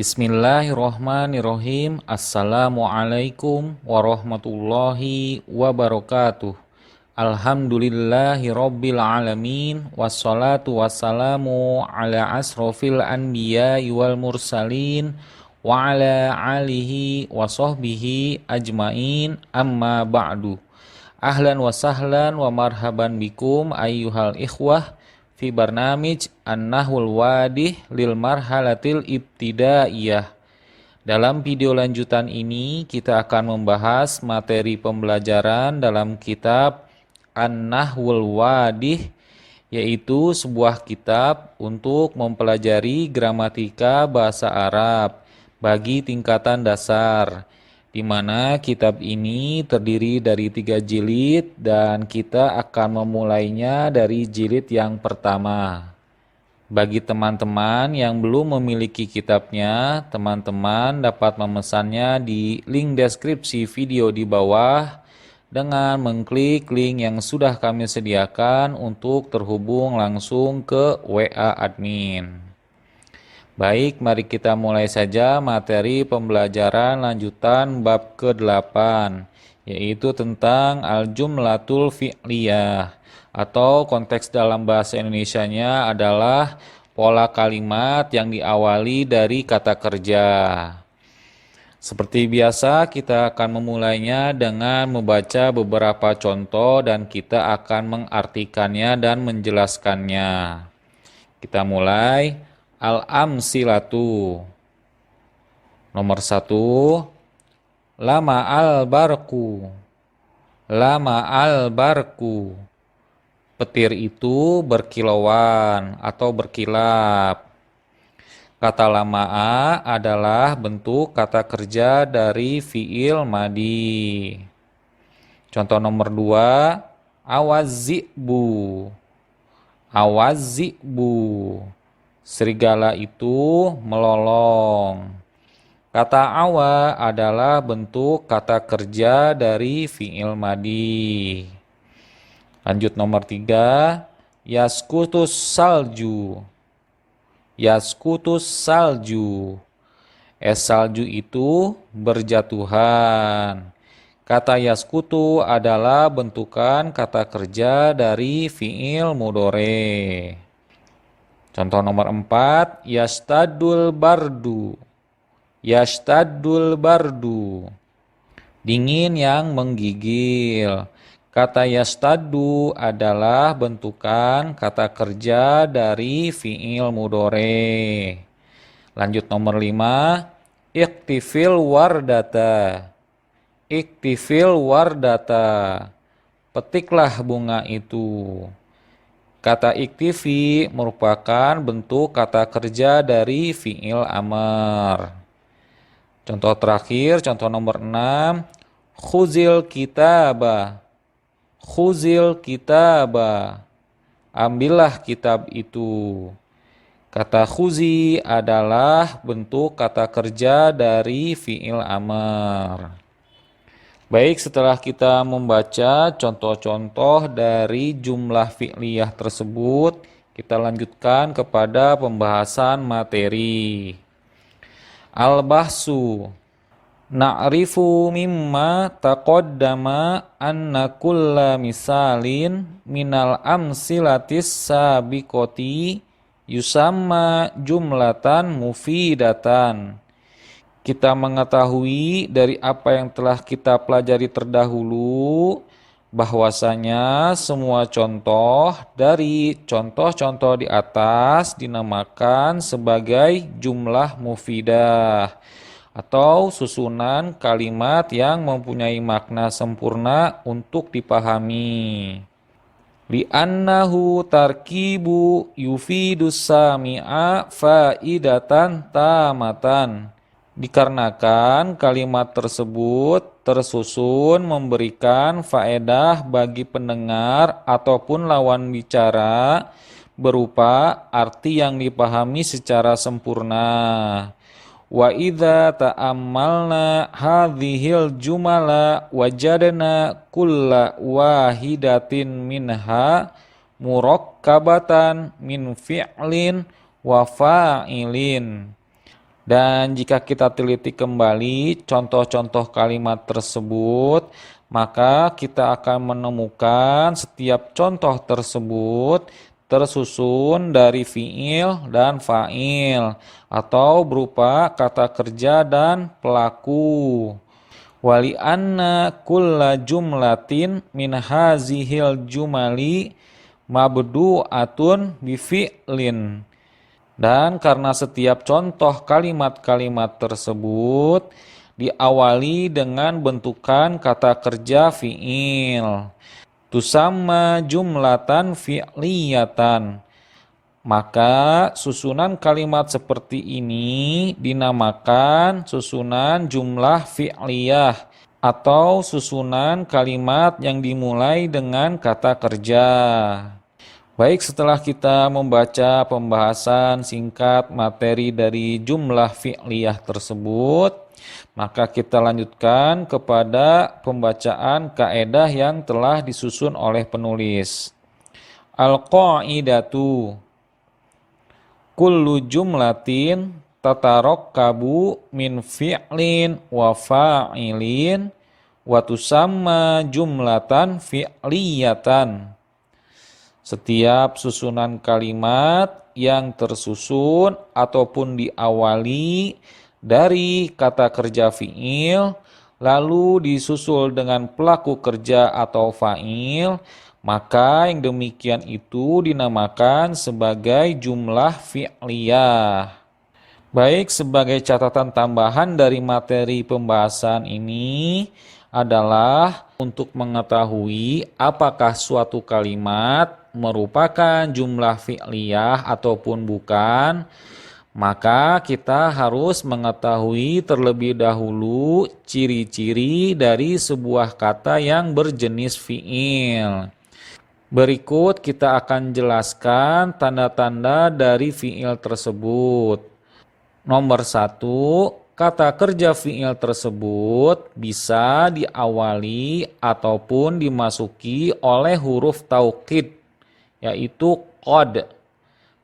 Bismillahirrohmanirrohim. Assalamualaikum warahmatullahi wabarakatuh. Alhamdulillahirabbil alamin. Wassalatu wassalamu ala asrofil anbiya wal mursalin wa ala alihi wa sahbihi ajmain, amma ba'du. Ahlan wa sahlan wa marhaban bikum ayyuhal ikhwah fi barnamij An-Nahwul Wadih lil Marhalatil Ibtidaiyah. Dalam video lanjutan ini kita akan membahas materi pembelajaran dalam kitab An-Nahwul Wadih, yaitu sebuah kitab untuk mempelajari gramatika bahasa Arab bagi tingkatan dasar, di mana kitab ini terdiri dari 3 jilid dan kita akan memulainya dari jilid yang pertama. Bagi teman-teman yang belum memiliki kitabnya, teman-teman dapat memesannya di link deskripsi video di bawah dengan mengklik link yang sudah kami sediakan untuk terhubung langsung ke WA admin. Baik, mari kita mulai saja materi pembelajaran lanjutan bab ke-8, yaitu tentang al-jumlatul fi'liyah, atau konteks dalam bahasa Indonesianya adalah pola kalimat yang diawali dari kata kerja. Seperti biasa, kita akan memulainya dengan membaca beberapa contoh dan kita akan mengartikannya dan menjelaskannya. Kita mulai. Al-amsilatu. Nomor 1, lama al-barku. Lama al-barku. Petir itu berkilauan atau berkilap. Kata lama'a adalah bentuk kata kerja dari fi'il madi. Contoh nomor 2, awazibu. Awazibu. Serigala itu melolong. Kata awa adalah bentuk kata kerja dari fi'il madi. Lanjut nomor 3, yaskutus salju. Yaskutus salju. Salju itu berjatuhan. Kata yaskutu adalah bentukan kata kerja dari fi'il mudhore. Contoh nomor 4, yastadul bardu. Yastadul bardu. Dingin yang menggigil. Kata yastadu adalah bentukan kata kerja dari fi'il mudhore. Lanjut nomor 5, iktifil wardata. Iktifil wardata. Petiklah bunga itu. Kata iktifi merupakan bentuk kata kerja dari fi'il amr. Contoh terakhir, contoh nomor 6, khuzil kitaba. Khuzil kitaba. Ambillah kitab itu. Kata khuzi adalah bentuk kata kerja dari fi'il amr. Baik, setelah kita membaca contoh-contoh dari jumlah fi'liyah tersebut, kita lanjutkan kepada pembahasan materi. Al-bahsu. Na'rifu mimma taqaddama anna kulla misalin minal amsilatis sabiqoti yusamma jumlatan mufidatan. Kita mengetahui dari apa yang telah kita pelajari terdahulu bahwasanya semua contoh dari contoh-contoh di atas dinamakan sebagai jumlah mufidah atau susunan kalimat yang mempunyai makna sempurna untuk dipahami. Li'annahu tarkibu yufidus sami'a faidatan tamatan. Dikarenakan kalimat tersebut tersusun memberikan faedah bagi pendengar ataupun lawan bicara berupa arti yang dipahami secara sempurna. Wa idza ta'ammalna hadhil jumala wajadna kulla wahidatin minha murakkabatan min fi'lin wa fa'ilin. Dan jika kita teliti kembali contoh-contoh kalimat tersebut, maka kita akan menemukan setiap contoh tersebut tersusun dari fiil dan fa'il atau berupa kata kerja dan pelaku. Wali anna kulla jumlatin min hazihil jumali mabdu'atun bifi'lin. Dan karena setiap contoh kalimat-kalimat tersebut diawali dengan bentukan kata kerja fi'il, tusamma jumlatan fi'liyatan, maka susunan kalimat seperti ini dinamakan susunan jumlah fi'liyah atau susunan kalimat yang dimulai dengan kata kerja. Baik, setelah kita membaca pembahasan singkat materi dari jumlah fi'liyah tersebut, maka kita lanjutkan kepada pembacaan kaedah yang telah disusun oleh penulis. Al-qa'idatu kullu jumlatin tatarokkabu min fi'lin wa fa'ilin wa tusamma jumlatan fi'liyatan. Setiap susunan kalimat yang tersusun ataupun diawali dari kata kerja fi'il lalu disusul dengan pelaku kerja atau fa'il, maka yang demikian itu dinamakan sebagai jumlah fi'liyah. Baik, sebagai catatan tambahan dari materi pembahasan ini adalah untuk mengetahui apakah suatu kalimat merupakan jumlah fi'liyah ataupun bukan, maka kita harus mengetahui terlebih dahulu ciri-ciri dari sebuah kata yang berjenis fi'il. Berikut kita akan jelaskan tanda-tanda dari fi'il tersebut. Nomor 1, kata kerja fi'il tersebut bisa diawali ataupun dimasuki oleh huruf taukid, yaitu qad,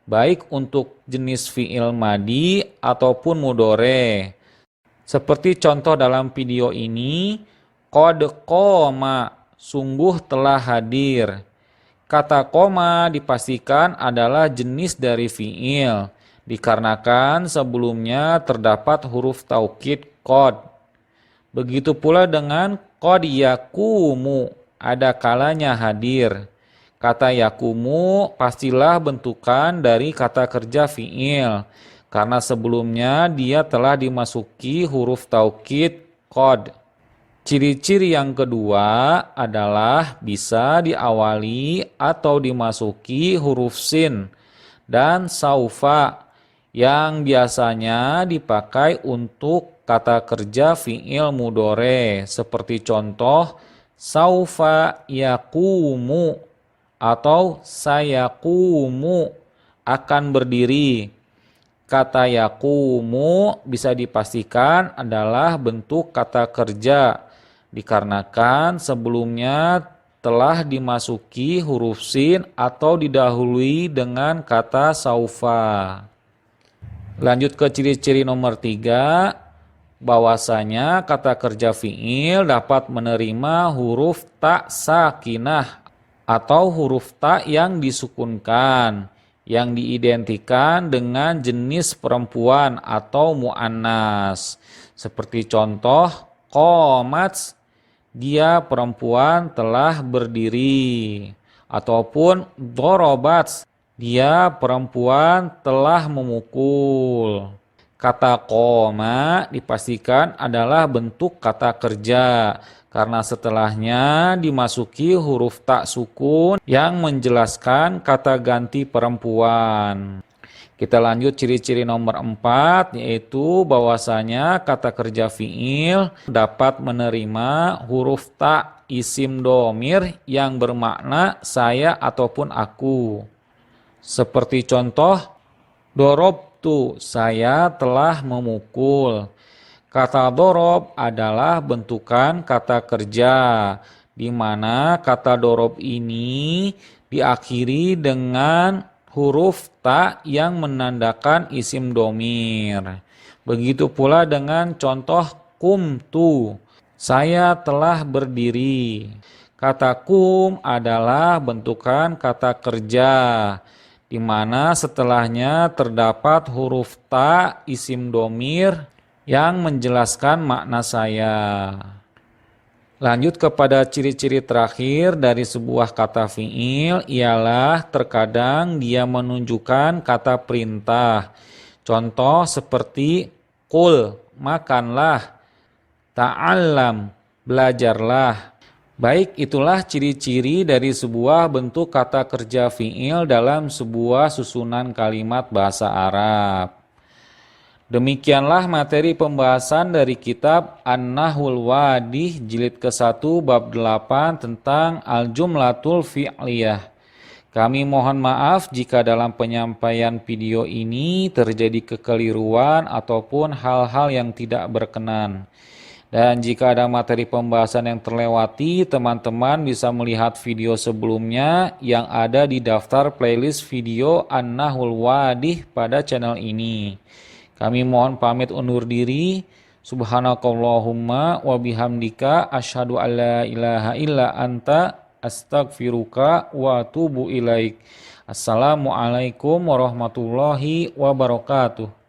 baik untuk jenis fi'il madi ataupun mudhore. Seperti contoh dalam video ini, qad qoma, sungguh telah hadir. Kata koma dipastikan adalah jenis dari fi'il, dikarenakan sebelumnya terdapat huruf taukid qad. Begitu pula dengan qad yakumu, ada kalanya hadir. Kata yakumu pastilah bentukan dari kata kerja fi'il, karena sebelumnya dia telah dimasuki huruf taukid qad. Ciri-ciri yang kedua adalah bisa diawali atau dimasuki huruf sin dan saufa yang biasanya dipakai untuk kata kerja fi'il mudhore, seperti contoh saufa yakumu atau sayakumu, akan berdiri. Kata yakumu bisa dipastikan adalah bentuk kata kerja, dikarenakan sebelumnya telah dimasuki huruf sin atau didahului dengan kata saufa. Lanjut ke ciri-ciri nomor 3, bahwasanya kata kerja fi'il dapat menerima huruf ta sakinah atau huruf ta yang disukunkan, yang diidentikan dengan jenis perempuan atau mu'annas. Seperti contoh, qomat, dia perempuan telah berdiri. Ataupun dorobat, dia perempuan telah memukul. Kata qoma dipastikan adalah bentuk kata kerja, karena setelahnya dimasuki huruf ta sukun yang menjelaskan kata ganti perempuan. Kita lanjut ciri-ciri nomor 4, yaitu bahwasanya kata kerja fi'il dapat menerima huruf ta isim domir yang bermakna saya ataupun aku. Seperti contoh, dorobtu, saya telah memukul. Kata dorob adalah bentukan kata kerja, di mana kata dorob ini diakhiri dengan huruf ta yang menandakan isim domir. Begitu pula dengan contoh kumtu, saya telah berdiri. Kata kum adalah bentukan kata kerja, di mana setelahnya terdapat huruf ta isim domir yang menjelaskan makna saya. Lanjut kepada ciri-ciri terakhir dari sebuah kata fi'il, ialah terkadang dia menunjukkan kata perintah. Contoh seperti qul, makanlah, ta'allam, belajarlah. Baik, itulah ciri-ciri dari sebuah bentuk kata kerja fi'il dalam sebuah susunan kalimat bahasa Arab. Demikianlah materi pembahasan dari kitab An-Nahwul Wadih jilid ke-1 bab 8 tentang Al-Jumlatul Fi'liyah. Kami mohon maaf jika dalam penyampaian video ini terjadi kekeliruan ataupun hal-hal yang tidak berkenan. Dan jika ada materi pembahasan yang terlewati, teman-teman bisa melihat video sebelumnya yang ada di daftar playlist video An-Nahwul Wadih pada channel ini. Kami mohon pamit undur diri. Subhanakallahumma wa bihamdika asyhadu an la ilaha illa anta astaghfiruka wa atubu ilaik. Assalamualaikum warahmatullahi wabarakatuh.